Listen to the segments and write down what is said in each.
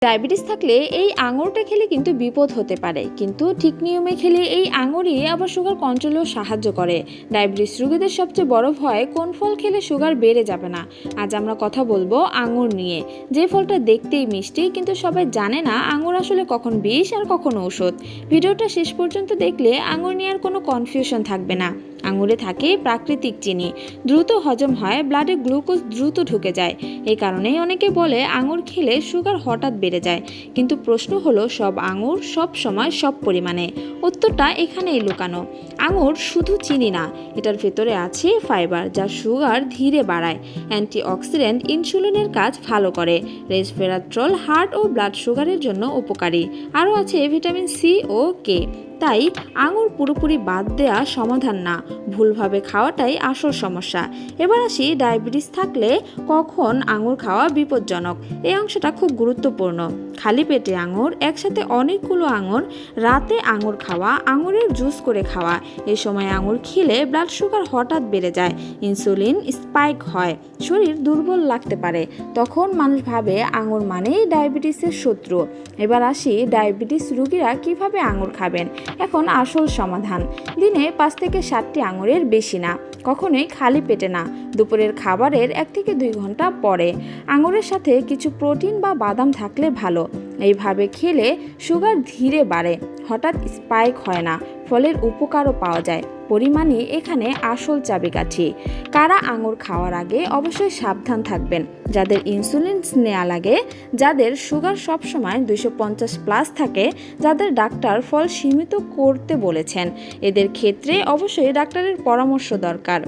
Diabetes থাকলে এই আঙুরটা খেলে কিন্তু বিপদ হতে পারে, কিন্তু ঠিক নিয়মে খেলে এই আঙুরই আবার সুগার কন্ট্রোলেও সাহায্য করে। ডায়াবেটিস রোগীদের সবচেয়ে বড় ভয় কোন ফল খেলে সুগার বেড়ে যাবে না। আজ আমরা কথা বলবো আঙুর নিয়ে, যে ফলটা দেখতেই মিষ্টি কিন্তু সবাই জানে না আঙুর আসলে কখন বিষ আর কখন ঔষধ। ভিডিওটা শেষ পর্যন্ত দেখলে আঙুর নিয়ে আর কোনো কনফিউশন থাকবে না। আঙুরে থাকে প্রাকৃতিক চিনি, দ্রুত হজম হয়, ব্লাডে গ্লুকোজ দ্রুত ঢুকে যায়। এই কারণেই অনেকে বলে আঙুর খেলে সুগার হঠাৎ বেড়ে যায়। কিন্তু প্রশ্ন হলো, সব আঙুর সব সময় সব পরিমাণে? উত্তরটা এখানেই লুকানো। আঙুর শুধু চিনি না, এটার ভেতরে আছে ফাইবার, যা সুগার ধীরে বাড়ায়। অ্যান্টিঅক্সিডেন্ট ইনসুলিনের কাজ ভালো করে। রেসভেরাট্রল হার্ট ও ব্লাড সুগারের জন্য উপকারী। আরও আছে ভিটামিন সি ও কে। তাই আঙুর পুরোপুরি বাদ দেওয়া সমাধান না, ভুলভাবে খাওয়াটাই আসল সমস্যা। এবার আসি, ডায়াবেটিস থাকলে কখন আঙুর খাওয়া বিপজ্জনক। এই অংশটা খুব গুরুত্বপূর্ণ। খালি পেটে আঙুর, একসাথে অনেকগুলো আঙুর, রাতে আঙুর খাওয়া, আঙুরের জুস করে খাওয়া। এই সময় আঙুর খেলে ব্লাড সুগার হঠাৎ বেড়ে যায়, ইনসুলিন স্পাইক হয়, শরীর দুর্বল লাগতে পারে। তখন মানুষ ভাবে আঙুর মানেই ডায়াবেটিসের শত্রু। এবার আসি, ডায়াবেটিস রোগীরা কিভাবে আঙুর খাবেন। এখন আসল সমাধান। দিনে 5 থেকে 7টি আঙুরের বেশি না, কখনোই খালি পেটে না। দুপুরের খাবারের 1 থেকে 2 ঘন্টা পরে। আঙুরের সাথে কিছু প্রোটিন বা বাদাম থাকলে ভালো। এইভাবে খেলে সুগার ধীরে বাড়ে, হঠাৎ স্পাইক হয় না, ফলের উপকারও পাওয়া যায়। পরিমাণই এখানে আসল চাবিকাঠি। কারা আঙুর খাওয়ার আগে অবশ্যই সাবধান থাকবেন? যাদের ইনসুলিন নেওয়া লাগে, যাদের সুগার সবসময় 250+ থাকে, যাদের ডাক্তার ফল সীমিত করতে বলেছেন, এদের ক্ষেত্রে অবশ্যই ডাক্তারের পরামর্শ দরকার।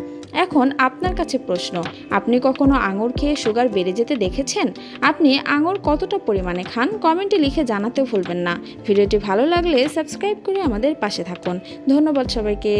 এখন আপনার কাছে প্রশ্ন, আপনি কখনো আঙুর খেয়ে সুগার বেড়ে যেতে দেখেছেন? আপনি আঙুর কতটা পরিমাণে খান কমেন্টে লিখে জানাতেও ভুলবেন না। ভিডিওটি ভালো লাগলে সাবস্ক্রাইব করে আমাদের পাশে থাকুন। ধন্যবাদ সবাইকে।